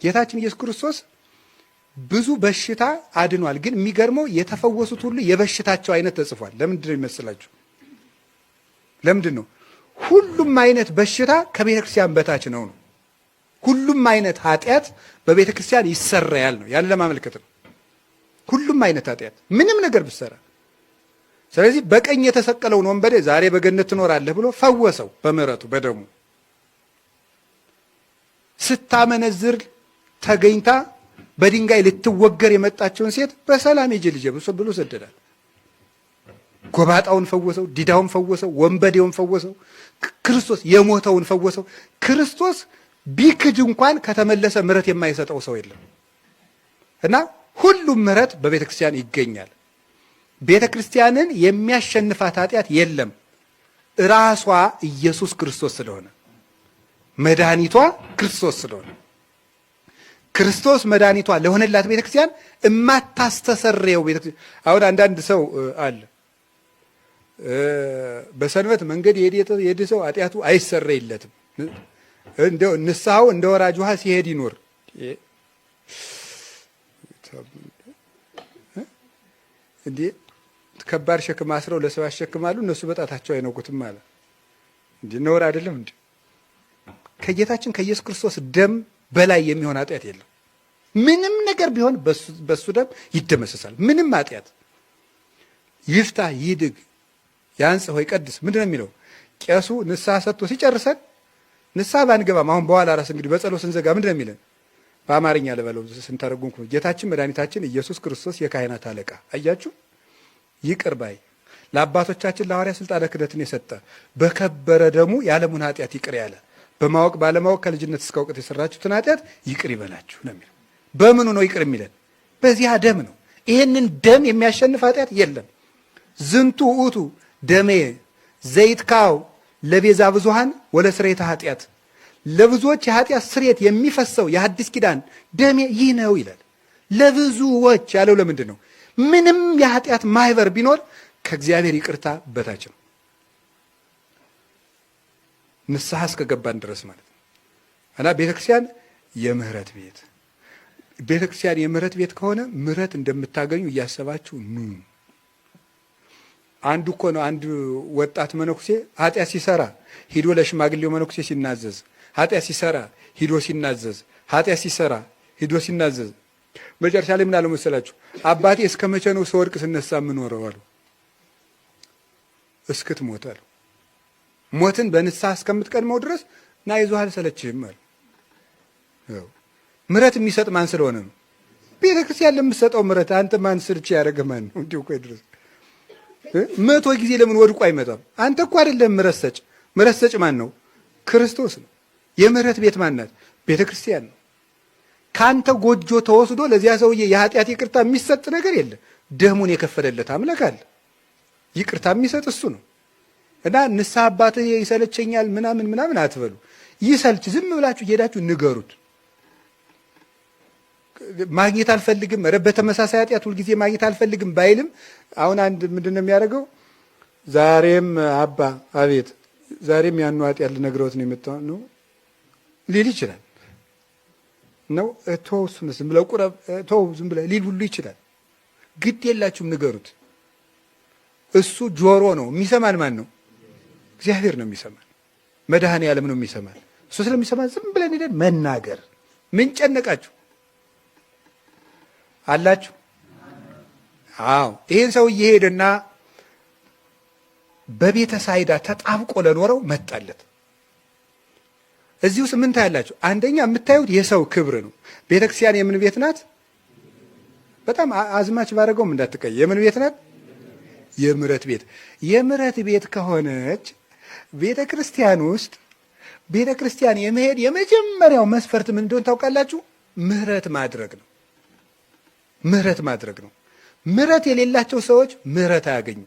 ጌታችን ኢየሱስ ክርስቶስ ብዙ በሽታ አድኗል። ግን የሚገርመው የተፈወሱት ሁሉ የበሽታቸው አይነት ተጽፏል። ለምንድን ነው ይመስላችሁ? ለምንድን ነው? ሁሉም አይነት በሽታ ከቤተ ክርስቲያን በታች ነው። ሁሉም አይነት ኃጢአት በቤተ ክርስቲያን ይሰራያል ነው። ያን ለማመልከት ነው። ሁሉም አይነት ኃጢአት ምንም ነገር ብትሰራ። ስለዚህ በቀኝ የተሰቀለውን ወንበዴ ዛሬ በገነት ትኖራለህ ብሎ ፈወሰው በምሕረቱ በደሙ። ስታመነዝር ተገኝታ በድንጋይ ልትወገር የመጣቸውን ሴት በሰላም ሂጂ ልጄ ብሎ ሰደዳል። ጎባጣውን ፈወሰው፣ ዲዳውን ፈወሰው፣ ወንበዴውን ፈወሰው፣ ክርስቶስ የሞተውን ፈወሰው። ክርስቶስ ቢክድ እንኳን ከተመለሰ ምሕረት የማይሰጠው ሰው የለም እና ሁሉም ምሕረት በቤተ ክርስቲያን ይገኛል። ቤተ ክርስቲያንን የሚያሸንፋት ኃጢአት የለም። ራሷ ኢየሱስ ክርስቶስ ስለሆነ፣ መድኃኒቷ ክርስቶስ ስለሆነ፣ ክርስቶስ መድኃኒቷ ለሆነላት ቤተ ክርስቲያን እማታስተሰርየው ቤተ ክርስቲያን። አሁን አንዳንድ ሰው አለ በሰንበት መንገድ የሄደ ሰው ኃጢአቱ አይሰረይለትም፣ እንደው ንስሐው እንደ ወራጅ ውሃ ሲሄድ ይኖር። እንዴ ከባድ ሸክም አስረው ለሰው ያሸክማሉ፣ እነሱ በጣታቸው አይነኩትም አለ። እንዴ ነውር አይደለም እንዴ? ከጌታችን ከኢየሱስ ክርስቶስ ደም በላይ የሚሆን ኃጢአት የለም። ምንም ነገር ቢሆን በሱ ደም ይደመሰሳል። ምንም ኃጢአት ይፍታ ይድግ ያንጽህ ሆይ ቀድስ ምንድን ነው የሚለው? ቄሱ ንስሐ ሰጥቶ ሲጨርሰን ንስሐ ባንገባም አሁን በኋላ ራስ እንግዲህ በጸሎት ስንዘጋ ምንድን ነው የሚለን? በአማርኛ ልበለው ስንተረጉም ጌታችን መድኃኒታችን ኢየሱስ ክርስቶስ የካህናት አለቃ፣ አያችሁ፣ ይቅር ባይ፣ ለአባቶቻችን ለሐዋርያ ስልጣነ ክህነትን የሰጠ በከበረ ደሙ የዓለሙን ኃጢአት ይቅር ያለ፣ በማወቅ ባለማወቅ ከልጅነት እስከ እውቀት የሰራችሁትን ኃጢአት ይቅር ይበላችሁ ነው የሚለው። በምኑ ነው ይቅር የሚለን? በዚያ ደም ነው። ይሄንን ደም የሚያሸንፍ ኃጢአት የለም። ዝንቱ ውእቱ ደሜ ዘይትካው ለቤዛ ብዙሃን ወለስርየተ ኃጢአት፣ ለብዙዎች የኃጢአት ስርየት የሚፈሰው የሐዲስ ኪዳን ደሜ ይህ ነው ይላል። ለብዙዎች ያለው ለምንድን ነው? ምንም የኃጢአት ማህበር ቢኖር ከእግዚአብሔር ይቅርታ በታች ነው። ንስሐ እስከገባን ድረስ ማለት ነው። እና ቤተክርስቲያን የምህረት ቤት፣ ቤተክርስቲያን የምህረት ቤት ከሆነ ምህረት እንደምታገኙ እያሰባችሁ ኑ። አንዱ እኮ ነው አንድ ወጣት መነኩሴ ኃጢአት ሲሰራ ሂዶ ለሽማግሌው መነኩሴ ሲናዘዝ፣ ኃጢአት ሲሰራ ሂዶ ሲናዘዝ፣ ኃጢአት ሲሰራ ሂዶ ሲናዘዝ፣ መጨረሻ ላይ ምን አለው መሰላችሁ? አባቴ እስከ መቼ ነው ስወድቅ ስነሳ የምኖረው አሉ። እስክትሞት አሉ። ሞትን በንስሐ እስከምትቀድመው ድረስ ና ይዞህ አልሰለችህም አሉ። ምሕረት የሚሰጥ ማን ስለሆነ ነው? ቤተ ክርስቲያን ለምትሰጠው ምሕረት አንተ ማን ስልች ያደረገ ማን ነው? እንዲሁ እኮ ድረስ 100 ጊዜ ለምን ወድቆ አይመጣም? አንተ እኮ አይደለም ምሕረት ሰጭ። ምሕረት ሰጭ ማን ነው? ክርስቶስ ነው። የምህረት ቤት ማን ናት? ቤተ ክርስቲያን ነው። ካንተ ጎጆ ተወስዶ ለዚያ ሰውዬ የኃጢአት ይቅርታ የሚሰጥ ነገር የለ። ደሙን የከፈለለት አምላክ አለ። ይቅርታ የሚሰጥ እሱ ነው። እና ንስሐ አባትህ ይሰለቸኛል ምናምን ምናምን አትበሉ። ይሰልች ዝም ብላችሁ ሄዳችሁ ንገሩት። ማግኘት አልፈልግም፣ ኧረ በተመሳሳይ ኃጢአት ሁልጊዜ ማግኘት አልፈልግም ባይልም አሁን አንድ ምንድን ነው የሚያደርገው? ዛሬም አባ አቤት፣ ዛሬም ያኑ ኃጢአት ልነግረውት ነው የመጣው ነው ሊል ይችላል። ነው ተው፣ እሱን ዝም ብለው ቁረብ፣ ተው ዝም ብለህ ሊል ሁሉ ይችላል። ግድ የላችሁም ንገሩት። እሱ ጆሮ ነው የሚሰማን። ማን ነው? እግዚአብሔር ነው የሚሰማን። መድኃኔ ዓለም ነው የሚሰማን። እሱ ስለሚሰማን ዝም ብለን ሄደን መናገር። ምን ጨነቃችሁ አላችሁ? አዎ፣ ይሄን ሰው እየሄደና በቤተ ሳይዳ ተጣብቆ ለኖረው መጣለት። እዚህ ውስጥ ምን ታያላችሁ? አንደኛ የምታዩት የሰው ክብር ነው። ቤተክርስቲያን የምን ቤት ናት? በጣም አዝማች ባረገውም እንዳትቀይ። የምን ቤት ናት? የምህረት ቤት። የምህረት ቤት ከሆነች ቤተ ክርስቲያን ውስጥ ቤተ ክርስቲያን የመሄድ የመጀመሪያው መስፈርት ምን እንደሆነ ታውቃላችሁ? ምህረት ማድረግ ነው። ምህረት ማድረግ ነው። ምህረት የሌላቸው ሰዎች ምህረት አያገኙ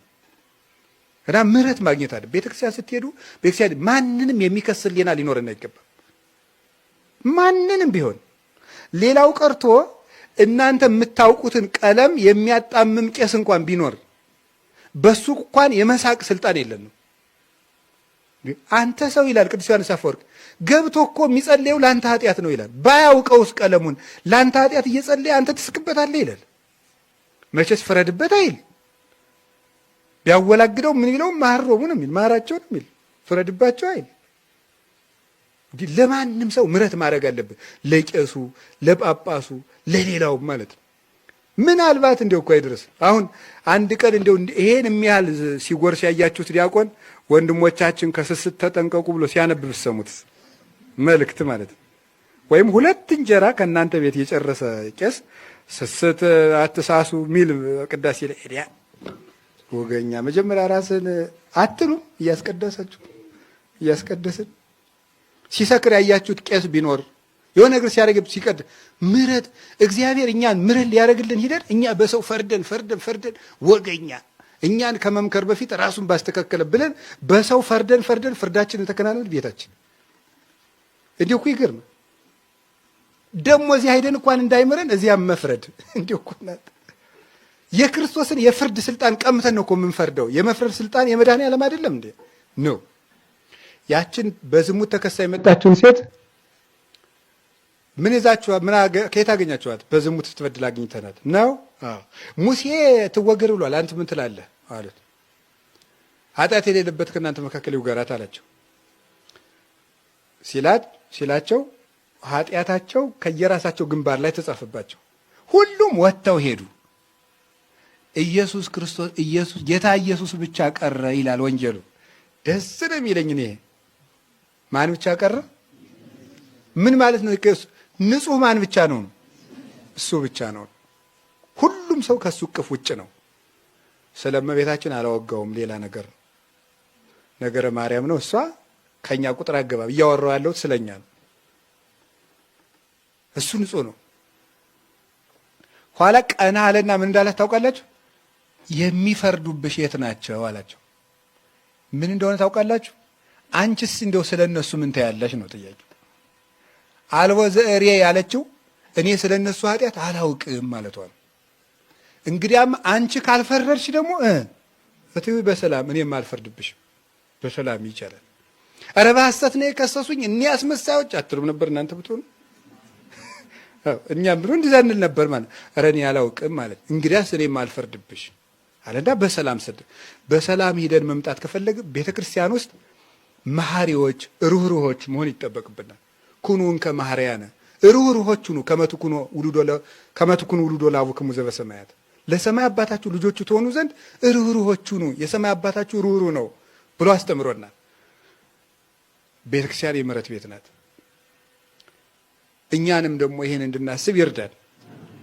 እና ምህረት ማግኘት አለ። ቤተክርስቲያን ስትሄዱ ቤተክርስቲያን ማንንም የሚከስ ሕሊና ሊኖረን አይገባም። ማንንም ቢሆን ሌላው ቀርቶ እናንተ የምታውቁትን ቀለም የሚያጣምም ቄስ እንኳን ቢኖር በሱ እንኳን የመሳቅ ስልጣን የለንም። አንተ ሰው ይላል ቅዱስ ዮሐንስ አፈወርቅ፣ ገብቶ እኮ የሚጸልየው ለአንተ ኃጢአት ነው ይላል። ባያውቀውስ ቀለሙን ለአንተ ኃጢአት እየጸለየ አንተ ትስቅበታለህ ይላል። መቼስ ፍረድበት አይል። ቢያወላግደው ምን ይለው ማሮሙ ነው የሚል ማራቸው ነው የሚል ፍረድባቸው አይል። እንዲህ ለማንም ሰው ምሕረት ማድረግ አለብን። ለቄሱ፣ ለጳጳሱ፣ ለሌላውም ማለት ነው። ምናልባት እንደው እኮ አይደረስ። አሁን አንድ ቀን እንደው ይሄን የሚያህል ሲጎርስ ያያችሁት ዲያቆን ወንድሞቻችን ከስስት ተጠንቀቁ ብሎ ሲያነብ ብትሰሙት መልእክት ማለት ነው። ወይም 2 እንጀራ ከእናንተ ቤት የጨረሰ ቄስ ስስት አትሳሱ ሚል ቅዳሴ ላይ ሄዲያ ወገኛ መጀመሪያ ራስን አትሉ እያስቀደስን ሲሰክር ያያችሁት ቄስ ቢኖር የሆነ ነገር ሲያደርግ ሲቀድ ምሕረት እግዚአብሔር እኛን ምሕረት ሊያደርግልን ሂደን እኛ በሰው ፈርደን ወገኛ እኛን ከመምከር በፊት ራሱን ባስተካከለ ብለን በሰው ፈርደን ፍርዳችንን ተከናነን ቤታችን እንዲሁ እኮ ይገርም። ደግሞ እዚህ ሄደን እንኳን እንዳይመረን እዚያም መፍረድ እንዲሁ እኮ ናት። የክርስቶስን የፍርድ ስልጣን ቀምተን ነው እኮ የምንፈርደው። የመፍረድ ስልጣን የመድኃኔዓለም አይደለም እንዴ ነው። ያችን በዝሙት ተከሳ የመጣችውን ሴት ምን ይዛችኋት? ከየት አገኛችኋት? በዝሙት ስትበድል አግኝተናት ነው። ሙሴ ትወገር ብሏል፣ አንተ ምን ትላለህ አሉት። ኃጢአት የሌለበት ከእናንተ መካከል ይውገራት አላቸው። ሲላቸው ኃጢአታቸው ከየራሳቸው ግንባር ላይ ተጻፈባቸው። ሁሉም ወጥተው ሄዱ። ኢየሱስ ክርስቶስ ጌታ ኢየሱስ ብቻ ቀረ ይላል ወንጌሉ። ደስ ነው የሚለኝ እኔ። ማን ብቻ ቀረ? ምን ማለት ነው? ንጹህ ማን ብቻ ነው? እሱ ብቻ ነው። ሁሉም ሰው ከሱ እቅፍ ውጭ ነው። ስለ እመቤታችን አላወጋውም። ሌላ ነገር ነው፣ ነገረ ማርያም ነው። እሷ ከኛ ቁጥር አገባብ እያወራው ያለው ስለኛ ነው። እሱ ንጹህ ነው። ኋላ ቀና አለና ምን እንዳላት ታውቃላችሁ? የሚፈርዱብሽ የት ናቸው አላቸው። ምን እንደሆነ ታውቃላችሁ? አንቺስ እንደው ስለ እነሱ ምን ታያለሽ ነው ጥያቄው። አልቦ ዘእሬ ያለችው እኔ ስለ እነሱ ኃጢአት አላውቅም ማለቷ ነው። እንግዲያም አንቺ ካልፈረድሽ ደግሞ እትዊ በሰላም እኔም አልፈርድብሽም፣ በሰላም ይቻላል። ኧረ በሐሰት ነው የከሰሱኝ እኒህ አስመሳዮች አትሉም ነበር እናንተ ብትሆኑ? እኛም ብሎ እንደዛ እንል ነበር ማለት። ኧረ እኔ አላውቅም ማለት እንግዲያስ እኔም አልፈርድብሽ አለና በሰላም በሰላም ሂደን መምጣት ከፈለግ ቤተ ክርስቲያን ውስጥ መሐሪዎች ሩህሩሆች መሆን ይጠበቅብናል። ኩኑን ከመሐሪያነ ሩህሩሆች ሁኑ ከመትኩኑ ውሉዶ ለአቡክሙ ዘበሰማያት ለሰማይ አባታችሁ ልጆቹ ትሆኑ ዘንድ ሩህሩሆች ሁኑ፣ የሰማይ አባታችሁ ሩህሩህ ነው ብሎ አስተምሮናል። ቤተ ክርስቲያን የምሕረት ቤት ናት። እኛንም ደግሞ ይሄን እንድናስብ ይርዳል።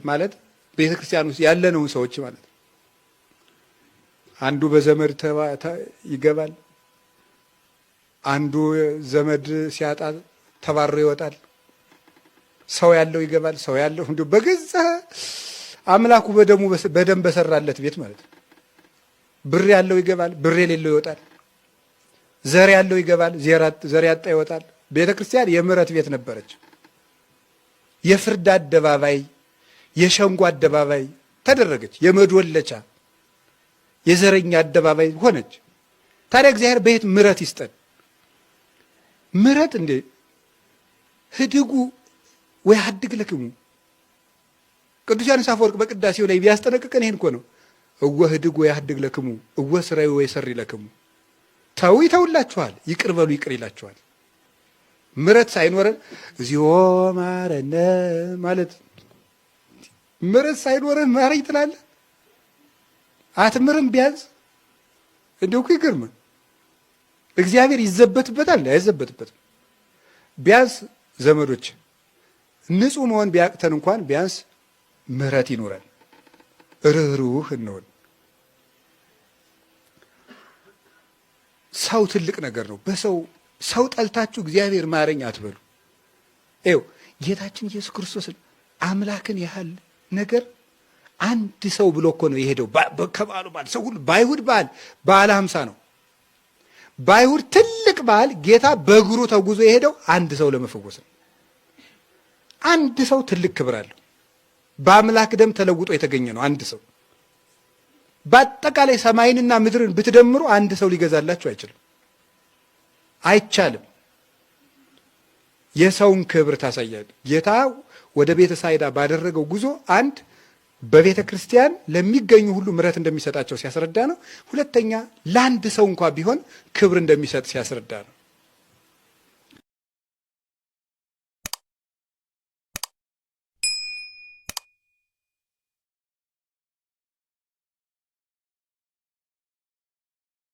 ማለት ቤተ ክርስቲያን ውስጥ ያለነውን ሰዎች ማለት አንዱ በዘመድ ይገባል፣ አንዱ ዘመድ ሲያጣ ተባሮ ይወጣል። ሰው ያለው ይገባል፣ ሰው ያለው እንዲሁ በገዛ አምላኩ በደም በሰራለት ቤት ማለት ነው። ብር ያለው ይገባል፣ ብር የሌለው ይወጣል። ዘር ያለው ይገባል፣ ዘር ያጣ ይወጣል። ቤተ ክርስቲያን የምሕረት ቤት ነበረች። የፍርድ አደባባይ፣ የሸንጎ አደባባይ ተደረገች። የመዶለቻ የዘረኛ አደባባይ ሆነች። ታዲያ እግዚአብሔር በየት ምሕረት ይስጠን? ምሕረት እንዴ ህድጉ ወይ ሀድግ ለክሙ ቅዱስ ዮሐንስ አፈወርቅ በቅዳሴው ላይ ቢያስጠነቅቀን ይሄን እኮ ነው። እወ ህድጉ ወይ ሀድግ ለክሙ እወ ስራዩ ወይ ሰሪ ለክሙ። ተው ይተውላችኋል፣ ይቅር በሉ ይቅር ይላችኋል። ምሕረት ሳይኖረን እዚሁ ማረነ ማለት ምሕረት ሳይኖረን ማረኝ ትላለህ። አትምርም ቢያንስ እንደው እኮ ይገርም። እግዚአብሔር ይዘበትበታል አይዘበትበትም። ቢያንስ ዘመዶች ንጹህ መሆን ቢያቅተን እንኳን ቢያንስ ምሕረት ይኖረን፣ ርህሩህ እንሆን። ሰው ትልቅ ነገር ነው። ሰው ጠልታችሁ እግዚአብሔር ማረኝ አትበሉ። ይኸው ጌታችን ኢየሱስ ክርስቶስን አምላክን ያህል ነገር አንድ ሰው ብሎ እኮ ነው የሄደው። ከበዓሉ በዓል ሰው ሁሉ በአይሁድ በዓለ ሃምሳ ነው። በአይሁድ ትልቅ በዓል ጌታ በእግሩ ተጉዞ የሄደው አንድ ሰው ለመፈወስ ነው። አንድ ሰው ትልቅ ክብር አለው። በአምላክ ደም ተለውጦ የተገኘ ነው አንድ ሰው። በአጠቃላይ ሰማይንና ምድርን ብትደምሩ አንድ ሰው ሊገዛላችሁ አይችልም፣ አይቻልም። የሰውን ክብር ታሳያለህ። ጌታ ወደ ቤተ ሳይዳ ባደረገው ጉዞ አንድ በቤተ ክርስቲያን ለሚገኙ ሁሉ ምሕረት እንደሚሰጣቸው ሲያስረዳ ነው። ሁለተኛ ለአንድ ሰው እንኳ ቢሆን ክብር እንደሚሰጥ ሲያስረዳ ነው።